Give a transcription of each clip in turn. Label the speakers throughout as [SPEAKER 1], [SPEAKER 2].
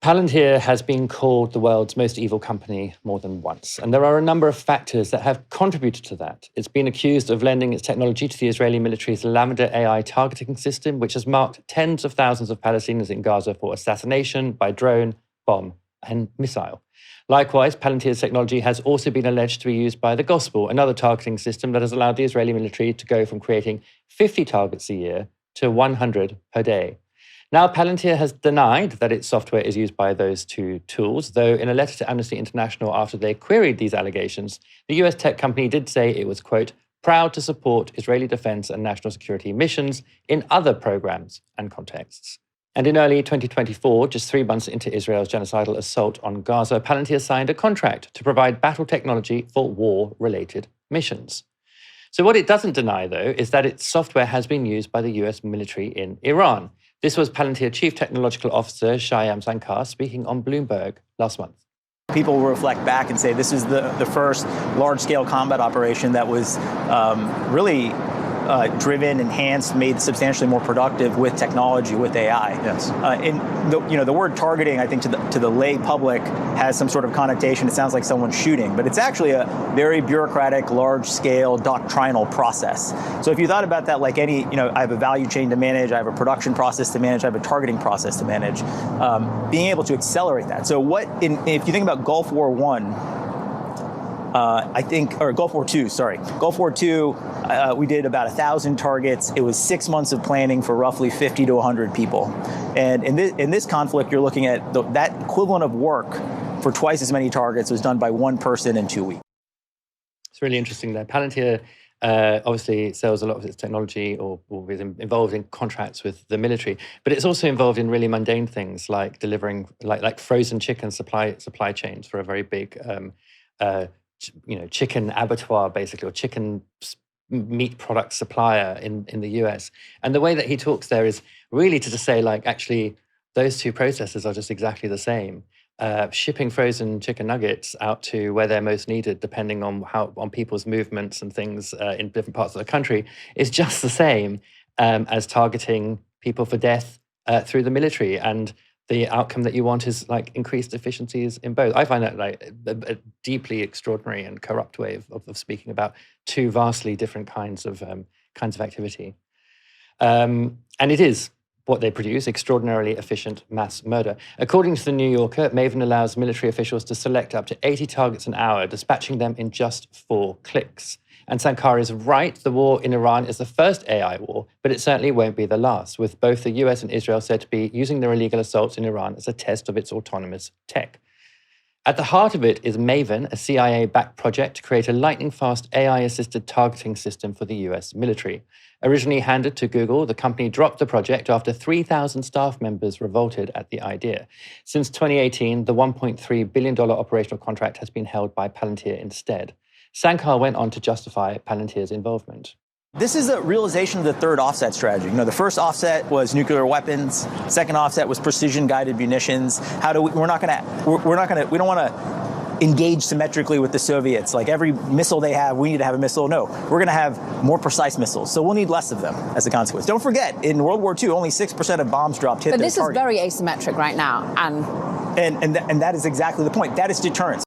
[SPEAKER 1] Palantir has been called the world's most evil company more than once, and there are a number of factors that have contributed to that. It's been accused of lending its technology to the Israeli military's Lambda AI targeting system, which has marked tens of thousands of Palestinians in Gaza for assassination by drone, bomb, and missile. Likewise, Palantir's technology has also been alleged to be used by the Gospel, another targeting system that has allowed the Israeli military to go from creating 50 targets a year to 100 per day. Now, Palantir has denied that its software is used by those two tools, though in a letter to Amnesty International after they queried these allegations, the US tech company did say it was, quote, proud to support Israeli defense and national security missions in other programs and contexts. And in early 2024, just 3 months into Israel's genocidal assault on Gaza, Palantir signed a contract to provide battle technology for war-related missions. So what it doesn't deny, though, is that its software has been used by the US military in Iran. This was Palantir Chief Technological Officer Shyam Sankar speaking on Bloomberg last month.
[SPEAKER 2] People will reflect back and say this is the first large-scale combat operation that was really driven, enhanced, made substantially more productive with technology, with AI.
[SPEAKER 3] Yes.
[SPEAKER 2] And the word targeting, I think, to the lay public has some sort of connotation. It sounds like someone's shooting, but it's actually a very bureaucratic, large-scale, doctrinal process. So if you thought about that like any, I have a value chain to manage, I have a production process to manage, I have a targeting process to manage, being able to accelerate that. So if you think about Gulf War Gulf War II, sorry. Gulf War II, we did about 1,000 targets. It was 6 months of planning for roughly 50 to 100 people. And in this conflict, you're looking at that equivalent of work for twice as many targets was done by one person in 2 weeks.
[SPEAKER 1] It's really interesting there. Palantir obviously sells a lot of its technology or is involved in contracts with the military, but it's also involved in really mundane things like delivering like frozen chicken supply chains for a very big chicken abattoir, basically, or chicken meat product supplier in the US. And the way that he talks there is really to just say, actually, those two processes are just exactly the same. Shipping frozen chicken nuggets out to where they're most needed, depending on people's movements and things in different parts of the country, is just the same as targeting people for death through the military. And the outcome that you want is increased efficiencies in both. I find that a deeply extraordinary and corrupt way of speaking about two vastly different kinds of activity. And it is what they produce, extraordinarily efficient mass murder. According to the New Yorker, Methven allows military officials to select up to 80 targets an hour, dispatching them in just 4 clicks. And Sankar is right, the war in Iran is the first AI war, but it certainly won't be the last, with both the US and Israel said to be using their illegal assaults in Iran as a test of its autonomous tech. At the heart of it is Methven, a CIA-backed project to create a lightning-fast AI-assisted targeting system for the US military. Originally handed to Google, the company dropped the project after 3,000 staff members revolted at the idea. Since 2018, the $1.3 billion operational contract has been held by Palantir instead. Sankar went on to justify Palantir's involvement.
[SPEAKER 2] This is a realization of the third offset strategy. The first offset was nuclear weapons. Second offset was precision-guided munitions. We don't want to engage symmetrically with the Soviets. Like every missile they have, we need to have a missile. No, we're going to have more precise missiles. So we'll need less of them as a consequence. Don't forget, in World War II, only 6% of bombs dropped hit their target.
[SPEAKER 4] But this is very asymmetric right now.
[SPEAKER 2] And that is exactly the point. That is deterrence.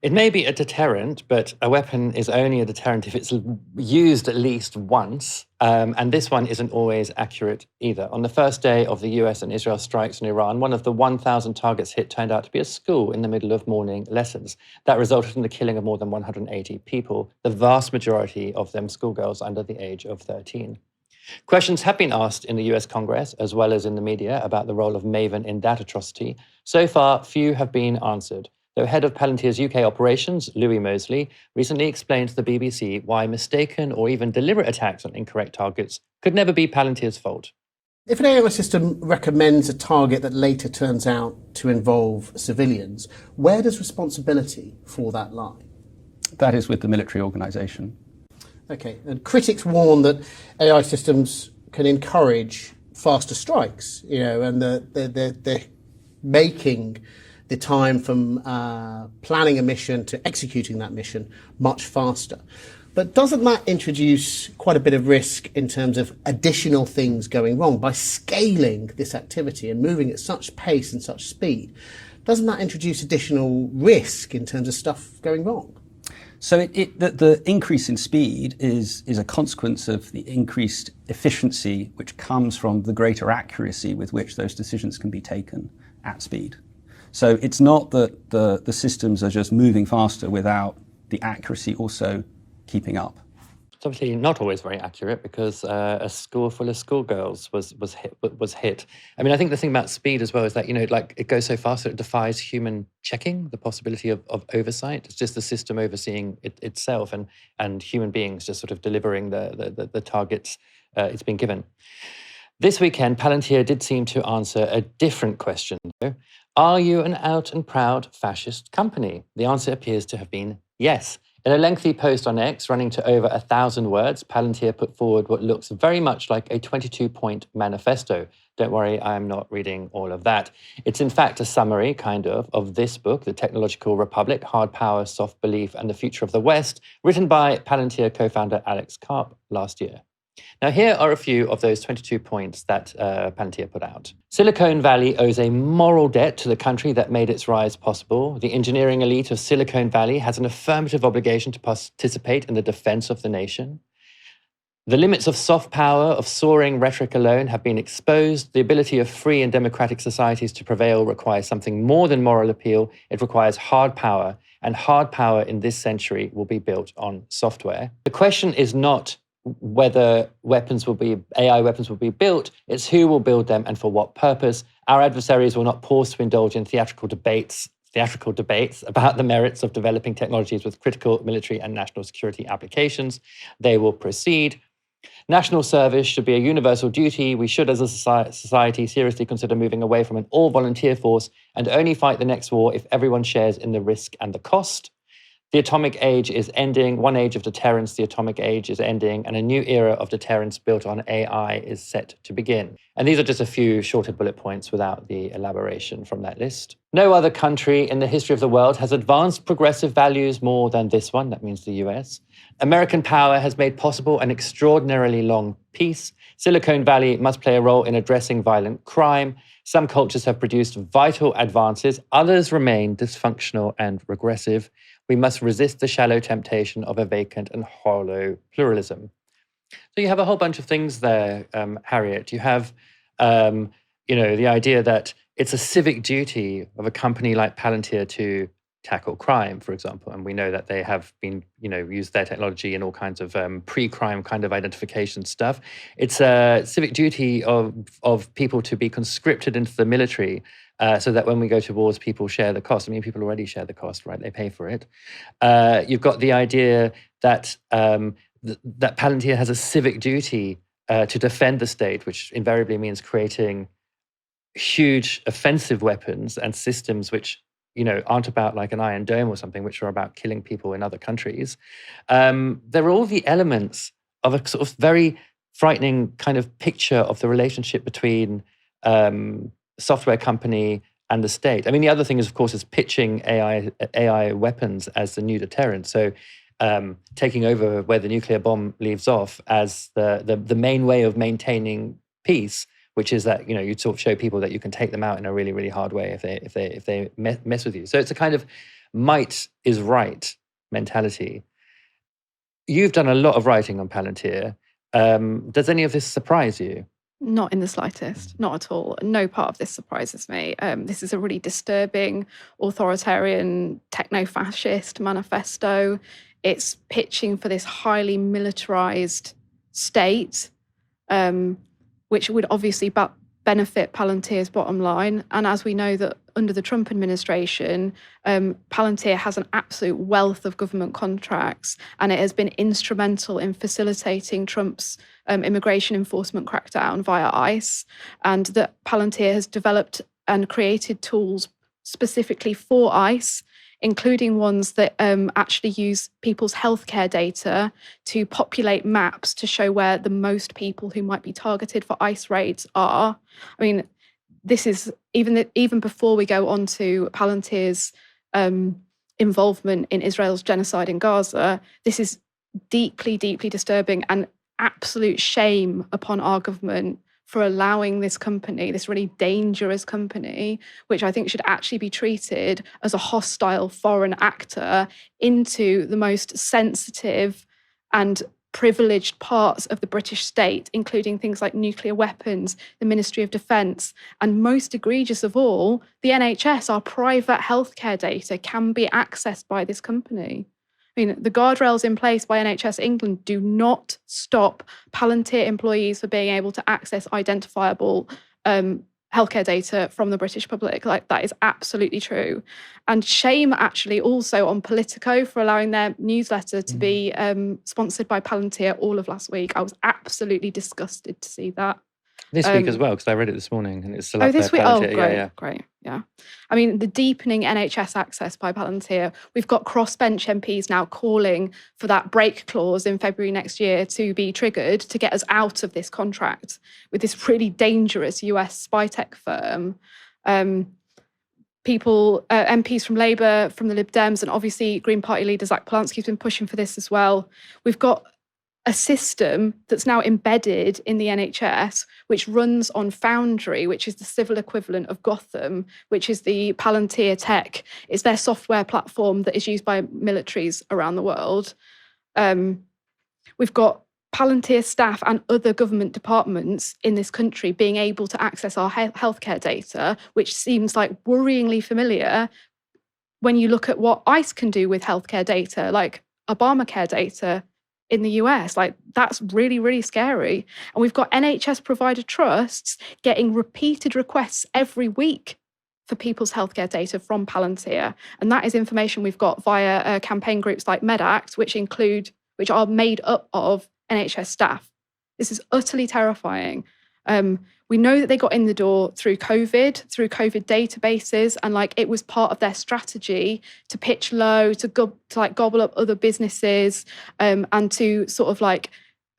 [SPEAKER 1] It may be a deterrent, but a weapon is only a deterrent if it's used at least once. And this one isn't always accurate either. On the first day of the US and Israel strikes in Iran, one of the 1,000 targets hit turned out to be a school in the middle of morning lessons. That resulted in the killing of more than 180 people, the vast majority of them schoolgirls under the age of 13. Questions have been asked in the US Congress, as well as in the media, about the role of Methven in that atrocity. So far, few have been answered. Though head of Palantir's UK operations, Louis Mosley, recently explained to the BBC why mistaken or even deliberate attacks on incorrect targets could never be Palantir's fault.
[SPEAKER 3] If an AI system recommends a target that later turns out to involve civilians, where does responsibility for that lie?
[SPEAKER 5] That is with the military organisation.
[SPEAKER 3] Okay, and critics warn that AI systems can encourage faster strikes, and they're making the time from planning a mission to executing that mission much faster. But doesn't that introduce quite a bit of risk in terms of additional things going wrong by scaling this activity and moving at such pace and such speed? Doesn't that introduce additional risk in terms of stuff going wrong?
[SPEAKER 5] So the increase in speed is a consequence of the increased efficiency which comes from the greater accuracy with which those decisions can be taken at speed. So it's not that the systems are just moving faster without the accuracy also keeping up.
[SPEAKER 1] It's obviously not always very accurate because a school full of schoolgirls was hit. I mean, I think the thing about speed as well is that, like it goes so fast that it defies human checking, the possibility of oversight. It's just the system overseeing itself and human beings just sort of delivering the targets it's been given. This weekend, Palantir did seem to answer a different question, though. Are you an out and proud fascist company? The answer appears to have been yes. In a lengthy post on X running to over 1,000 words, Palantir put forward what looks very much like a 22-point manifesto. Don't worry, I am not reading all of that. It's in fact a summary, of this book, The Technological Republic, Hard Power, Soft Belief, and the Future of the West, written by Palantir co-founder Alex Karp last year. Now, here are a few of those 22 points that Palantir put out. Silicon Valley owes a moral debt to the country that made its rise possible. The engineering elite of Silicon Valley has an affirmative obligation to participate in the defense of the nation. The limits of soft power, of soaring rhetoric alone, have been exposed. The ability of free and democratic societies to prevail requires something more than moral appeal. It requires hard power, and hard power in this century will be built on software. The question is not whether AI weapons will be built, it's who will build them and for what purpose. Our adversaries will not pause to indulge in theatrical debates about the merits of developing technologies with critical military and national security applications. They will proceed. National service should be a universal duty. We should, as a society, seriously consider moving away from an all-volunteer force and only fight the next war if everyone shares in the risk and the cost. The atomic age is ending. One age of deterrence, the atomic age, is ending, and a new era of deterrence built on AI is set to begin. And these are just a few shorter bullet points without the elaboration from that list. No other country in the history of the world has advanced progressive values more than this one. That means the US. American power has made possible an extraordinarily long peace. Silicon Valley must play a role in addressing violent crime. Some cultures have produced vital advances. Others remain dysfunctional and regressive. We must resist the shallow temptation of a vacant and hollow pluralism. So you have a whole bunch of things there, Harriet. You have, the idea that it's a civic duty of a company like Palantir to tackle crime, for example. And we know that they have been, used their technology in all kinds of pre-crime kind of identification stuff. It's a civic duty of people to be conscripted into the military so that when we go to wars, people share the cost. I mean, people already share the cost, right? They pay for it. You've got the idea that that Palantir has a civic duty to defend the state, which invariably means creating huge offensive weapons and systems which aren't about like an Iron Dome or something, which are about killing people in other countries. There are all the elements of a sort of very frightening kind of picture of the relationship between software company and the state. I mean, the other thing is, of course, is pitching AI weapons as the new deterrent. So taking over where the nuclear bomb leaves off as the main way of maintaining peace, which is that you sort of show people that you can take them out in a really, really hard way if they mess with you. So it's a kind of might is right mentality. You've done a lot of writing on Palantir. Does any of this surprise you?
[SPEAKER 6] Not in the slightest, not at all. No part of this surprises me. This is a really disturbing, authoritarian, techno-fascist manifesto. It's pitching for this highly militarized state, which would obviously benefit Palantir's bottom line. And as we know that under the Trump administration, Palantir has an absolute wealth of government contracts, and it has been instrumental in facilitating Trump's immigration enforcement crackdown via ICE, and that Palantir has developed and created tools specifically for ICE, including ones that actually use people's healthcare data to populate maps to show where the most people who might be targeted for ICE raids are. I mean, this is even before we go on to Palantir's involvement in Israel's genocide in Gaza. This is deeply, deeply disturbing, and absolute shame upon our government for allowing this company, this really dangerous company, which I think should actually be treated as a hostile foreign actor, into the most sensitive and privileged parts of the British state, including things like nuclear weapons, the Ministry of Defence, and most egregious of all, the NHS. Our private healthcare data can be accessed by this company. I mean, the guardrails in place by NHS England do not stop Palantir employees from being able to access identifiable healthcare data from the British public. Like, that is absolutely true. And shame actually also on Politico for allowing their newsletter to be sponsored by Palantir all of last week. I was absolutely disgusted to see that.
[SPEAKER 1] This week as well, because I read it this morning and it's still
[SPEAKER 6] Oh,
[SPEAKER 1] up there.
[SPEAKER 6] this week? Oh,
[SPEAKER 1] Palantir.
[SPEAKER 6] great,
[SPEAKER 1] Yeah.
[SPEAKER 6] great, yeah. I mean, the deepening NHS access by Palantir. We've got crossbench MPs now calling for that break clause in February next year to be triggered to get us out of this contract with this really dangerous US spy tech firm. MPs from Labour, from the Lib Dems, and obviously Green Party leader Zach Polanski's been pushing for this as well. We've got a system that's now embedded in the NHS, which runs on Foundry, which is the civil equivalent of Gotham, which is the Palantir tech. It's their software platform that is used by militaries around the world. We've got Palantir staff and other government departments in this country being able to access our healthcare data, which seems like worryingly familiar when you look at what ICE can do with healthcare data, like Obamacare data in the US. Like, that's really, really scary. And we've got NHS provider trusts getting repeated requests every week for people's healthcare data from Palantir. And that is information we've got via campaign groups like MedAct, which are made up of NHS staff. This is utterly terrifying. We know that they got in the door through COVID databases, and like, it was part of their strategy to pitch low, to gobble up other businesses, and to sort of like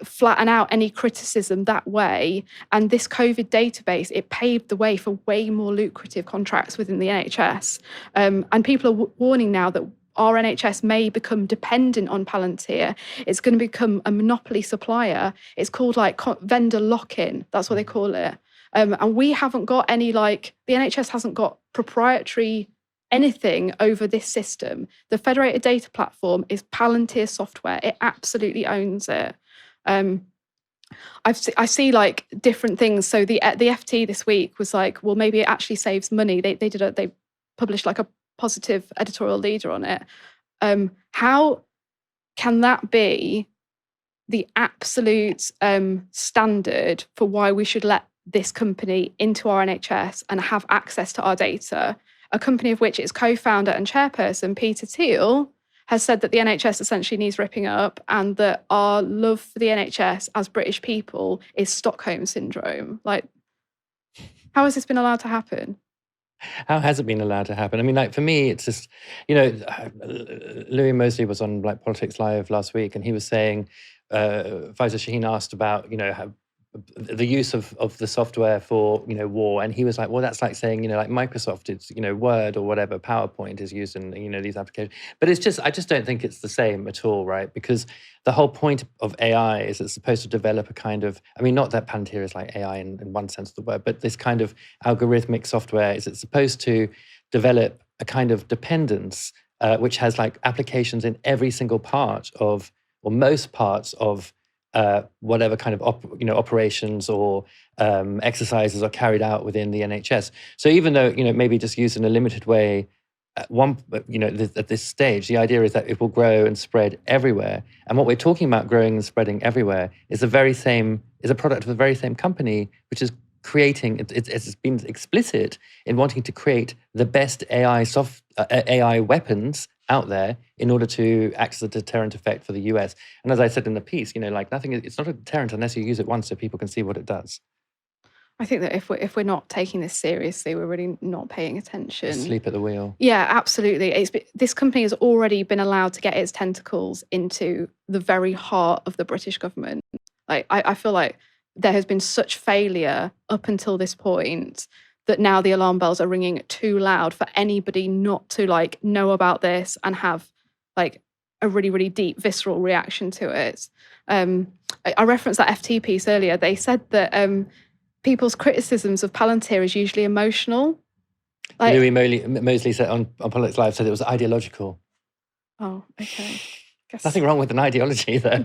[SPEAKER 6] flatten out any criticism that way. And this COVID database, it paved the way for way more lucrative contracts within the NHS. And people are warning now that our NHS may become dependent on Palantir. It's going to become a monopoly supplier. It's called like vendor lock-in. That's what they call it. And we haven't got any, like, the NHS hasn't got proprietary anything over this system. The federated data platform is Palantir software. It absolutely owns it. I see like different things. So the FT this week was like, well, maybe it actually saves money. They published like a positive editorial leader on it. How can that be the absolute standard for why we should let this company into our NHS and have access to our data? A company of which its co-founder and chairperson, Peter Thiel, has said that the NHS essentially needs ripping up, and that our love for the NHS as British people is Stockholm syndrome. Like, how has this been allowed to happen?
[SPEAKER 1] How has it been allowed to happen? I mean, like, for me, it's just, Louis Mosley was on like Politics Live last week, and he was saying, Faisal Shaheen asked about, the use of the software for, war. And he was like, well, that's like saying, like Microsoft, it's, Word or whatever, PowerPoint is used in, these applications. But it's just, I just don't think it's the same at all, right? Because the whole point of AI is it's supposed to develop a kind of, I mean, not that Palantir is like AI in one sense of the word, but this kind of algorithmic software is it's supposed to develop a kind of dependence, which has like applications in every single part of, or most parts of, whatever kind of operations or exercises are carried out within the NHS. So even though maybe just used in a limited way at this stage, the idea is that it will grow and spread everywhere. And what we're talking about growing and spreading everywhere is a product of the very same company, which is creating. It's been explicit in wanting to create the best AI weapons out there in order to act as a deterrent effect for the US. And as I said in the piece, it's not a deterrent unless you use it once so people can see what it does.
[SPEAKER 6] I think that if we're not taking this seriously, we're really not paying attention.
[SPEAKER 1] Asleep at the wheel.
[SPEAKER 6] Yeah, absolutely. This company has already been allowed to get its tentacles into the very heart of the British government. Like, I feel like there has been such failure up until this point that now the alarm bells are ringing too loud for anybody not to like know about this and have like a really, really deep, visceral reaction to it. I referenced that FT piece earlier. They said that people's criticisms of Palantir is usually emotional. Like,
[SPEAKER 1] Louis Mosley said on Politics Live said it was ideological.
[SPEAKER 6] oh, okay.
[SPEAKER 1] Nothing wrong with an ideology, though.